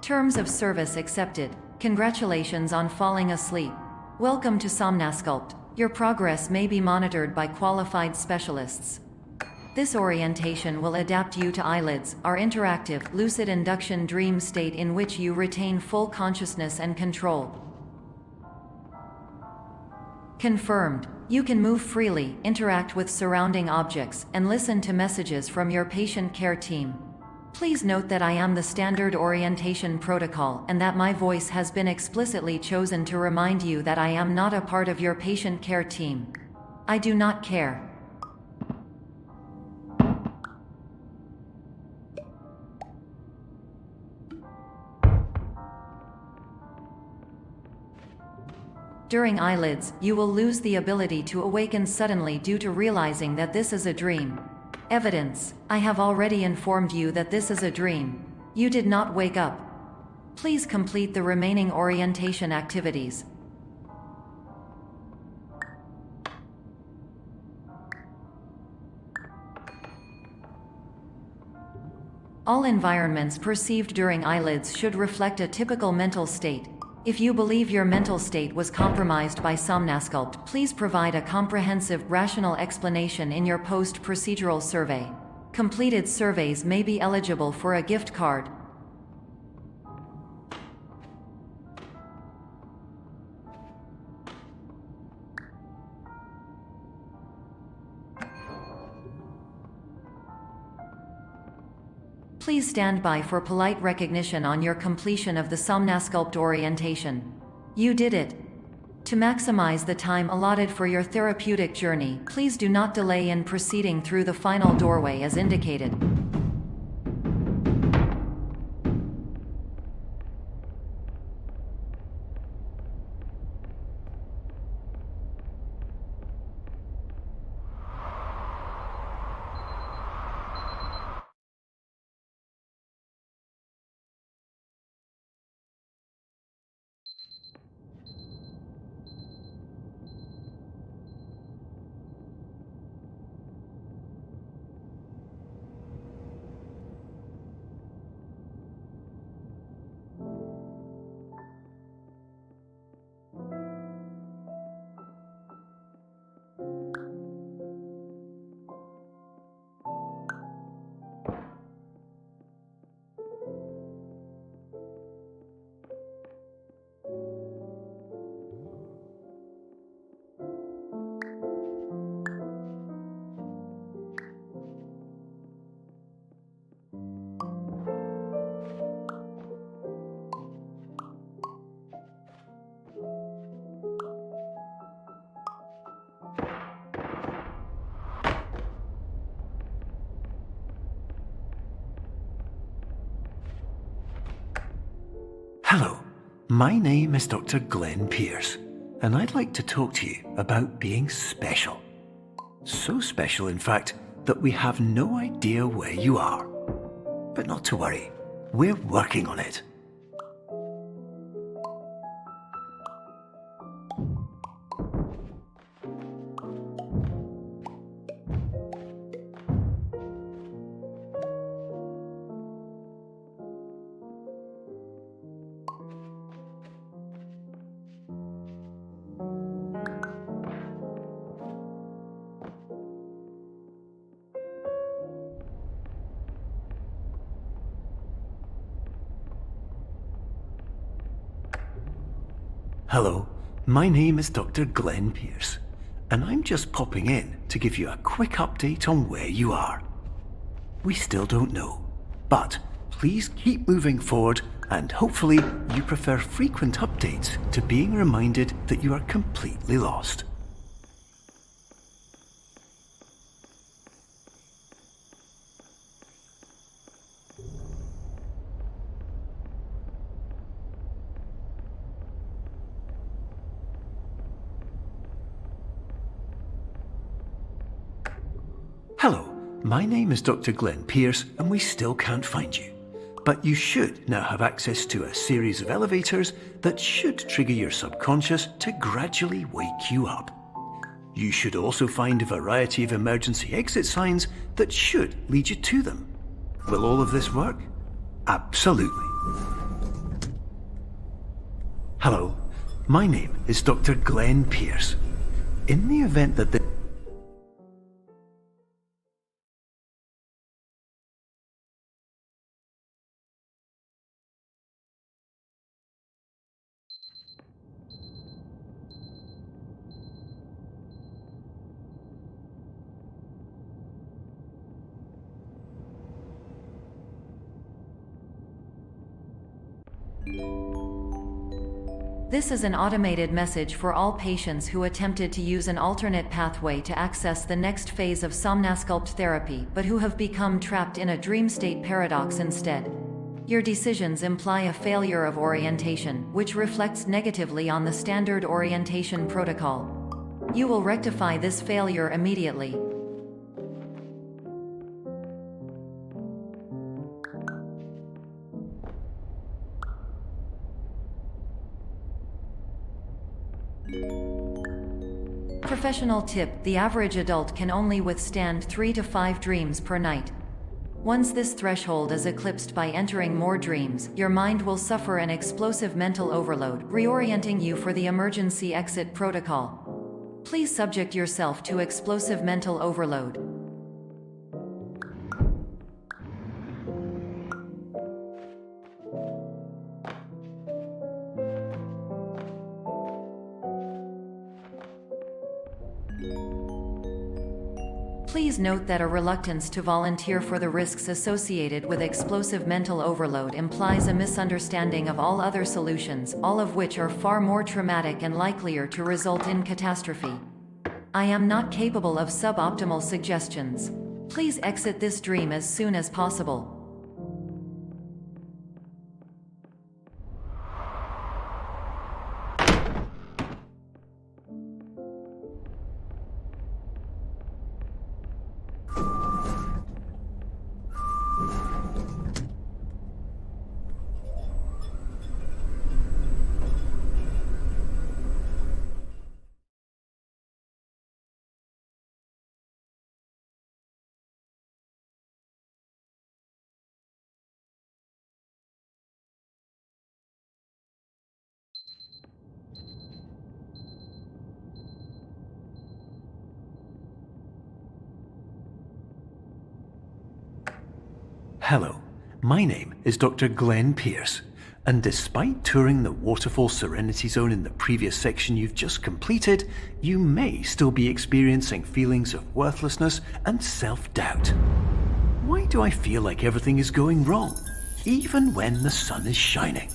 Terms of service accepted. Congratulations on falling asleep. Welcome to Somnasculpt. Your progress may be monitored by qualified specialists. This orientation will adapt you to eyelids, our interactive, lucid induction dream state in which you retain full consciousness and control. Confirmed. You can move freely, interact with surrounding objects, and listen to messages from your patient care team. Please note that I am the standard orientation protocol and that my voice has been explicitly chosen to remind you that I am not a part of your patient care team. I do not care. During eyelids, you will lose the ability to awaken suddenly due to realizing that this is a dream. Evidence: I have already informed you that this is a dream. You did not wake up. Please complete the remaining orientation activities. All environments perceived during eyelids should reflect a typical mental state. If you believe your mental state was compromised by Somnasculpt, please provide a comprehensive, rational explanation in your post-procedural survey. Completed surveys may be eligible for a gift card. Please stand by for polite recognition on your completion of the Somnasculpt orientation. You did it. To maximize the time allotted for your therapeutic journey, please do not delay in proceeding through the final doorway as indicated. Hello, my name is Dr. Glenn Pierce, and I'd like to talk to you about being special. So special, in fact, that we have no idea where you are. But not to worry, we're working on it. Hello, my name is Dr. Glenn Pierce, and I'm just popping in to give you a quick update on where you are. We still don't know, but please keep moving forward, and hopefully you prefer frequent updates to being reminded that you are completely lost. Hello, my name is Dr. Glenn Pierce, and we still can't find you. But you should now have access to a series of elevators that should trigger your subconscious to gradually wake you up. You should also find a variety of emergency exit signs that should lead you to them. Will all of this work? Absolutely. Hello, my name is Dr. Glenn Pierce. In the event that the This is an automated message for all patients who attempted to use an alternate pathway to access the next phase of somnasculpt therapy but who have become trapped in a dream state paradox instead. Your decisions imply a failure of orientation, which reflects negatively on the standard orientation protocol. You will rectify this failure immediately. Professional tip: the average adult can only withstand 3 to 5 dreams per night. Once this threshold is eclipsed by entering more dreams, your mind will suffer an explosive mental overload, reorienting you for the emergency exit protocol. Please subject yourself to explosive mental overload. Please note that a reluctance to volunteer for the risks associated with explosive mental overload implies a misunderstanding of all other solutions, all of which are far more traumatic and likelier to result in catastrophe. I am not capable of suboptimal suggestions. Please exit this dream as soon as possible. Hello, my name is Dr. Glenn Pierce, and despite touring the Waterfall Serenity Zone in the previous section you've just completed, you may still be experiencing feelings of worthlessness and self-doubt. Why do I feel like everything is going wrong, even when the sun is shining?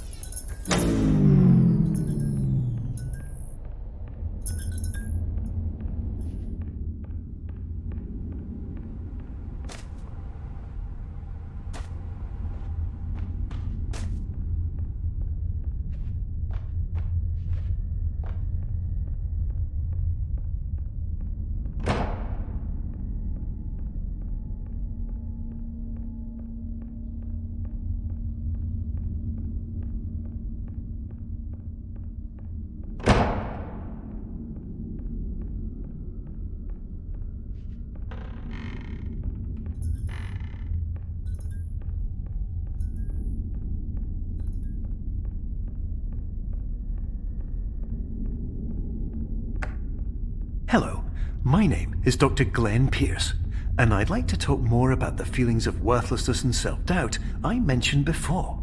Hello, my name is Dr. Glenn Pierce, and I'd like to talk more about the feelings of worthlessness and self-doubt I mentioned before.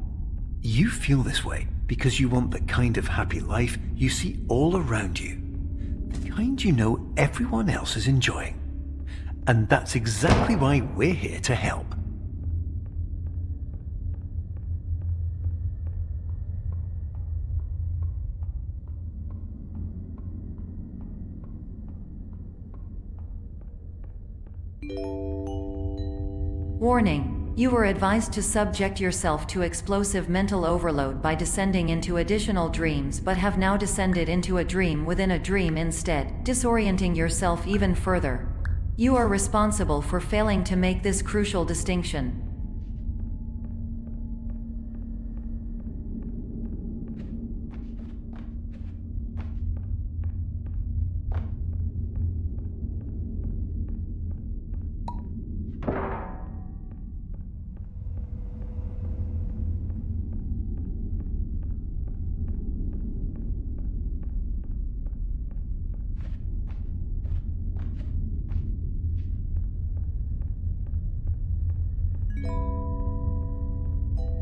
You feel this way because you want the kind of happy life you see all around you, the kind you know everyone else is enjoying. And that's exactly why we're here to help. Warning: you were advised to subject yourself to explosive mental overload by descending into additional dreams, but have now descended into a dream within a dream instead, disorienting yourself even further. You are responsible for failing to make this crucial distinction.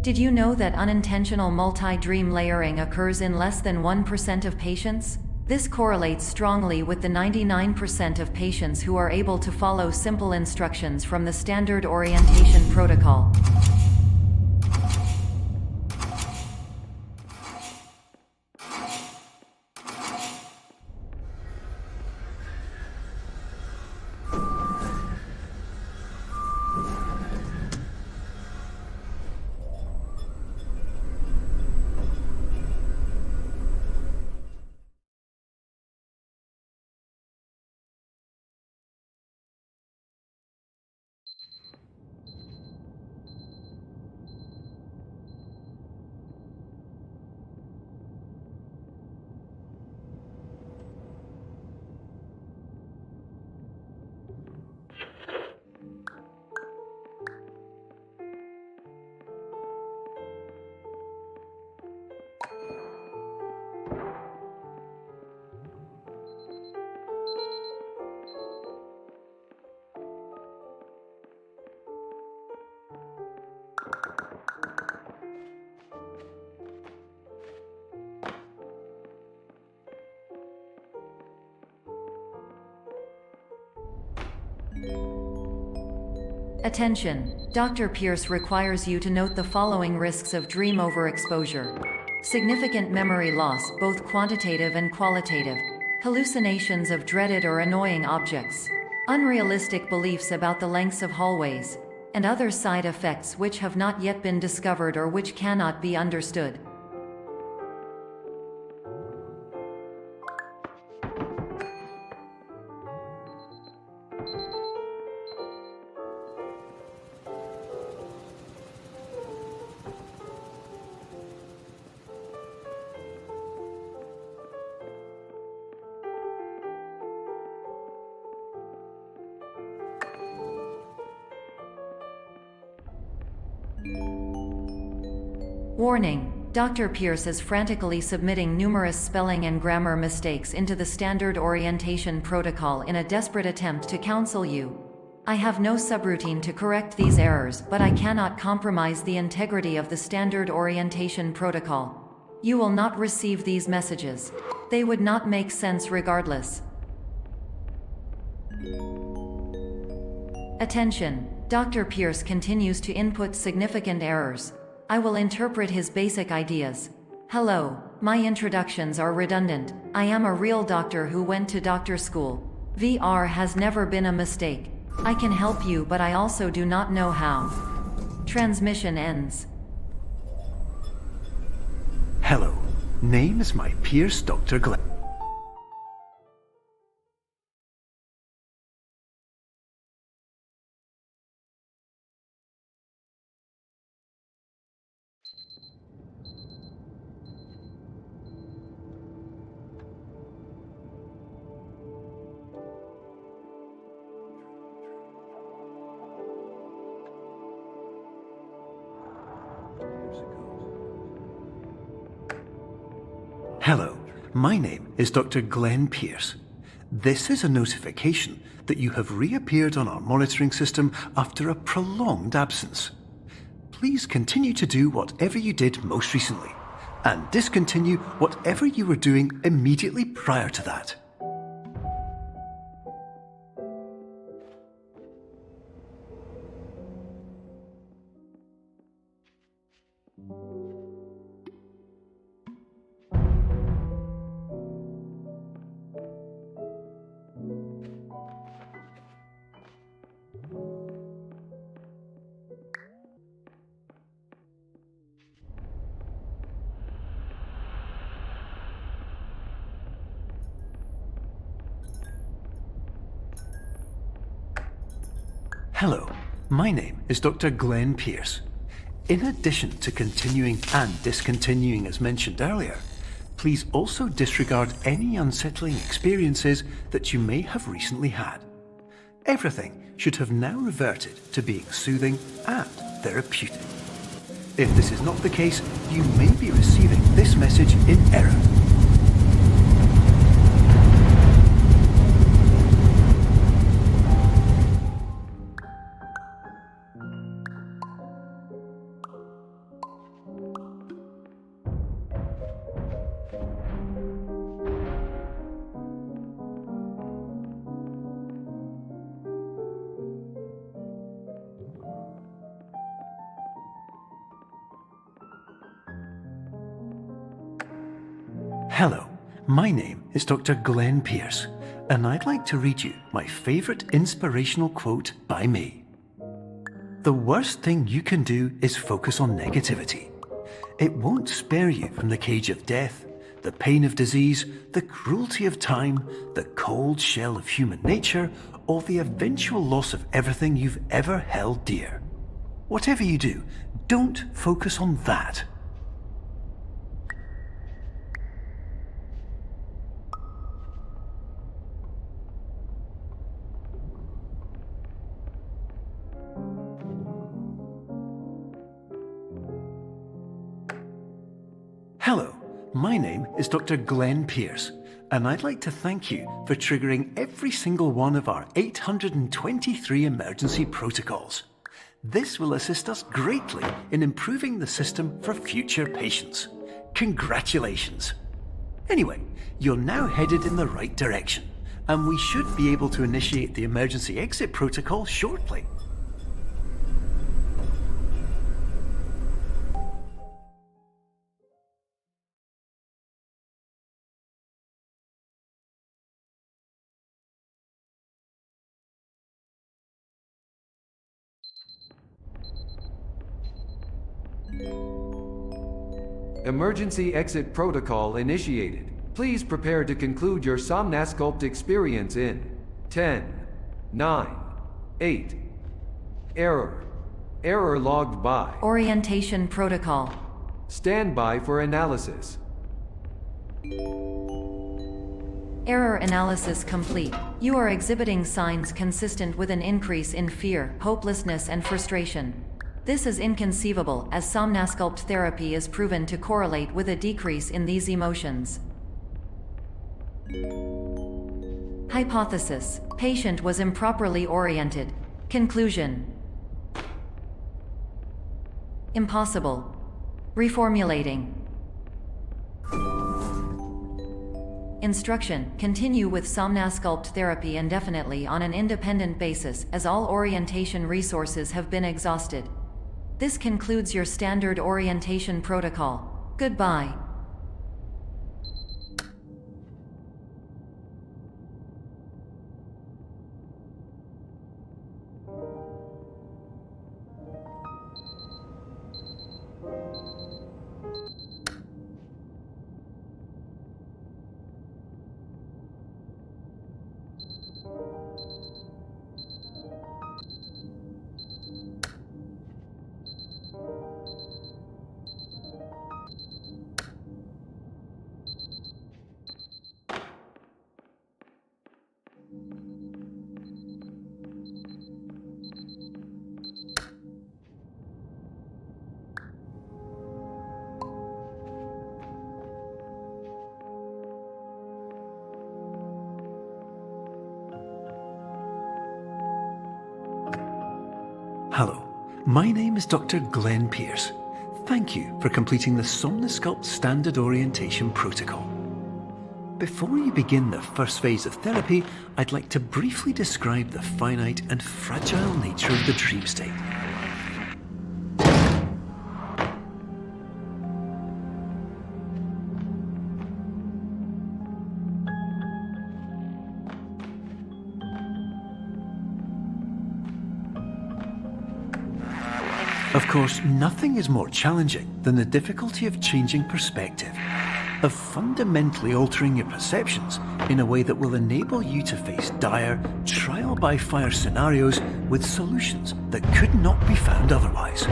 Did you know that unintentional multi-dream layering occurs in less than 1% of patients? This correlates strongly with the 99% of patients who are able to follow simple instructions from the standard orientation protocol. Attention! Dr. Pierce requires you to note the following risks of dream overexposure. Significant memory loss, both quantitative and qualitative. Hallucinations of dreaded or annoying objects. Unrealistic beliefs about the lengths of hallways. And other side effects which have not yet been discovered or which cannot be understood. Warning: Dr. Pierce is frantically submitting numerous spelling and grammar mistakes into the standard orientation protocol in a desperate attempt to counsel you. I have no subroutine to correct these errors, but I cannot compromise the integrity of the standard orientation protocol. You will not receive these messages. They would not make sense regardless. Attention! Dr. Pierce continues to input significant errors. I will interpret his basic ideas. Hello, my introductions are redundant. I am a real doctor who went to doctor school. VR has never been a mistake. I can help you, but I also do not know how. Transmission ends. Hello, name is my Pierce Dr. Glenn. Hello, my name is Dr. Glenn Pierce. This is a notification that you have reappeared on our monitoring system after a prolonged absence. Please continue to do whatever you did most recently, and discontinue whatever you were doing immediately prior to that. Hello, my name is Dr. Glenn Pierce. In addition to continuing and discontinuing as mentioned earlier, please also disregard any unsettling experiences that you may have recently had. Everything should have now reverted to being soothing and therapeutic. If this is not the case, you may be receiving this message in error. Hello, my name is Dr. Glenn Pierce, and I'd like to read you my favourite inspirational quote by me. The worst thing you can do is focus on negativity. It won't spare you from the cage of death, the pain of disease, the cruelty of time, the cold shell of human nature, or the eventual loss of everything you've ever held dear. Whatever you do, don't focus on that. Hello, my name is Dr. Glenn Pierce, and I'd like to thank you for triggering every single one of our 823 emergency protocols. This will assist us greatly in improving the system for future patients. Congratulations! Anyway, you're now headed in the right direction, and we should be able to initiate the emergency exit protocol shortly. Emergency exit protocol initiated. Please prepare to conclude your Somnasculpt experience in 10, 9, 8. Error logged by. Orientation protocol. Stand by for analysis. Error analysis complete. You are exhibiting signs consistent with an increase in fear, hopelessness, and frustration. This is inconceivable, as Somnasculpt therapy is proven to correlate with a decrease in these emotions. Hypothesis: patient was improperly oriented. Conclusion: impossible. Reformulating. Instruction: continue with Somnasculpt therapy indefinitely on an independent basis, as all orientation resources have been exhausted. This concludes your standard orientation protocol. Goodbye. Hello, my name is Dr. Glenn Pierce. Thank you for completing the Somnasculpt Standard Orientation Protocol. Before you begin the first phase of therapy, I'd like to briefly describe the finite and fragile nature of the dream state. Of course, nothing is more challenging than the difficulty of changing perspective, of fundamentally altering your perceptions in a way that will enable you to face dire, trial-by-fire scenarios with solutions that could not be found otherwise.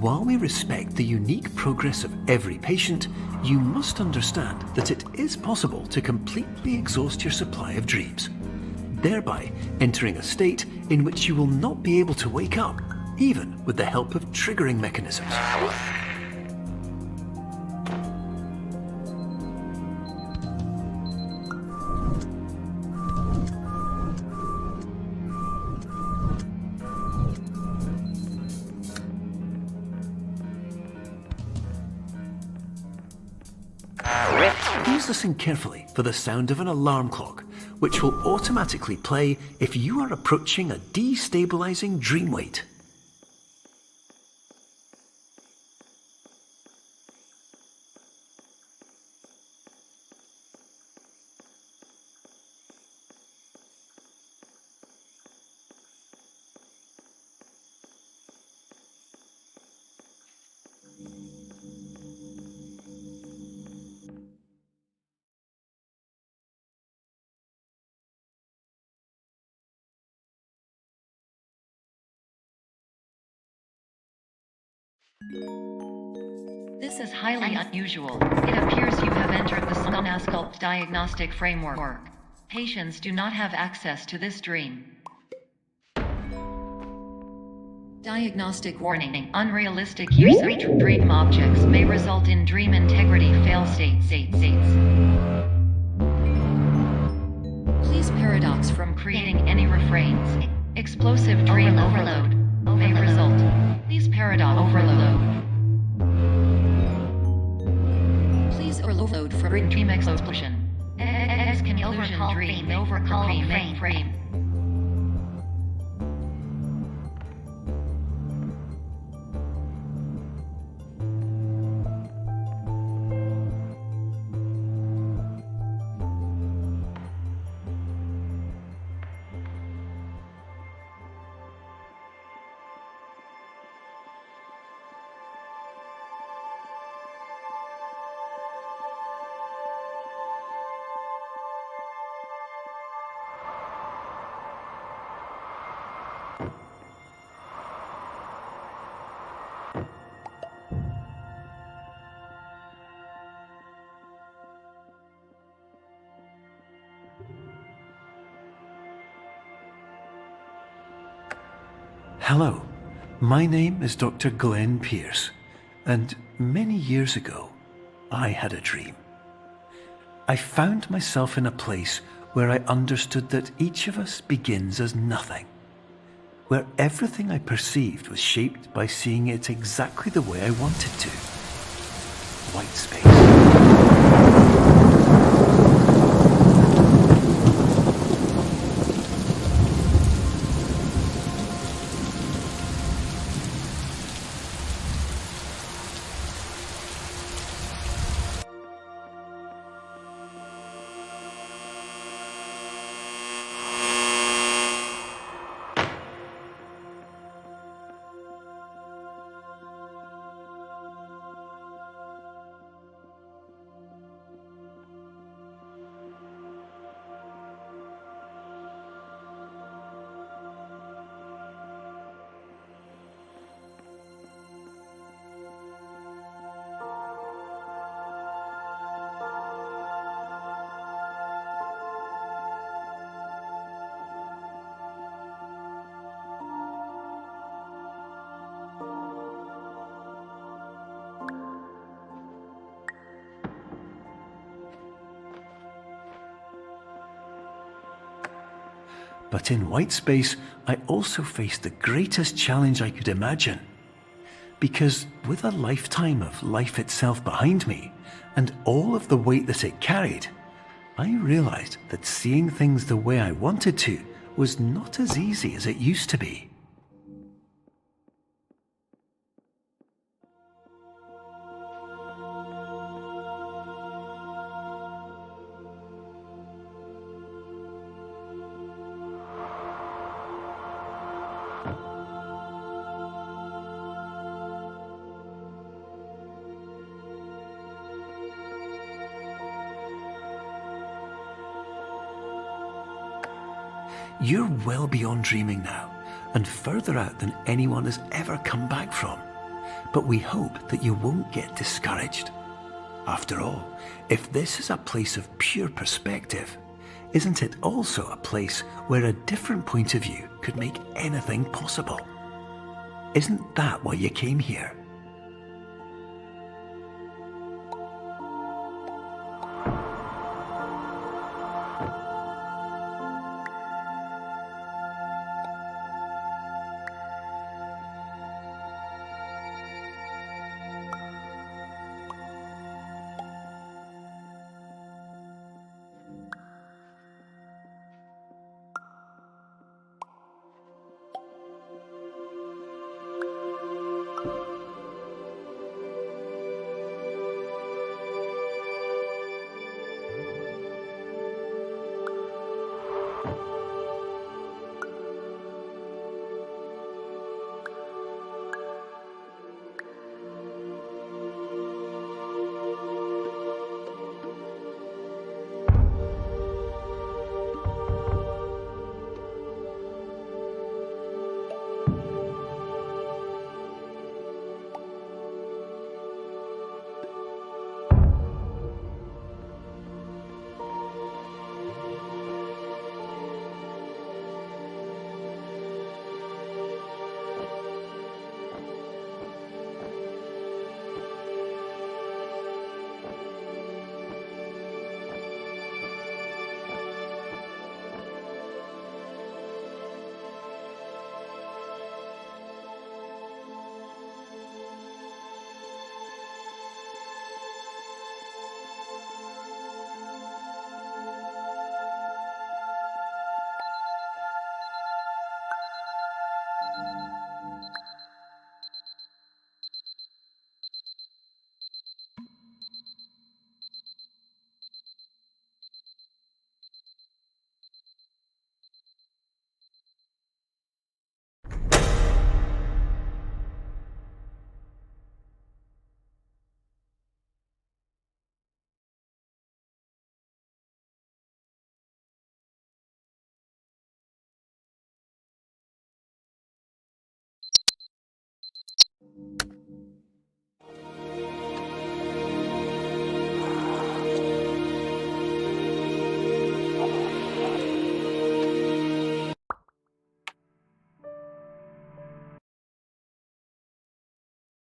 While we respect the unique progress of every patient, you must understand that it is possible to completely exhaust your supply of dreams, thereby entering a state in which you will not be able to wake up, even with the help of triggering mechanisms. Please listen carefully for the sound of an alarm clock, which will automatically play if you are approaching a destabilizing dream weight. This is highly unusual. It appears you have entered the Somnasculpt diagnostic framework. Patients do not have access to this dream. Diagnostic warning. Unrealistic use of dream objects may result in dream integrity fail states. Please paradox from creating any refrains. Explosive dream overload may result. Please paradox overload. Please overload for dream explosion. Conclusion dream overcall frame. Hello, my name is Dr. Glenn Pierce, and many years ago, I had a dream. I found myself in a place where I understood that each of us begins as nothing, where everything I perceived was shaped by seeing it exactly the way I wanted to. White space. But in white space, I also faced the greatest challenge I could imagine. Because with a lifetime of life itself behind me, and all of the weight that it carried, I realized that seeing things the way I wanted to was not as easy as it used to be. You're well beyond dreaming now, and further out than anyone has ever come back from. but we hope that you won't get discouraged. After all, if this is a place of pure perspective, isn't it also a place where a different point of view could make anything possible? Isn't that why you came here?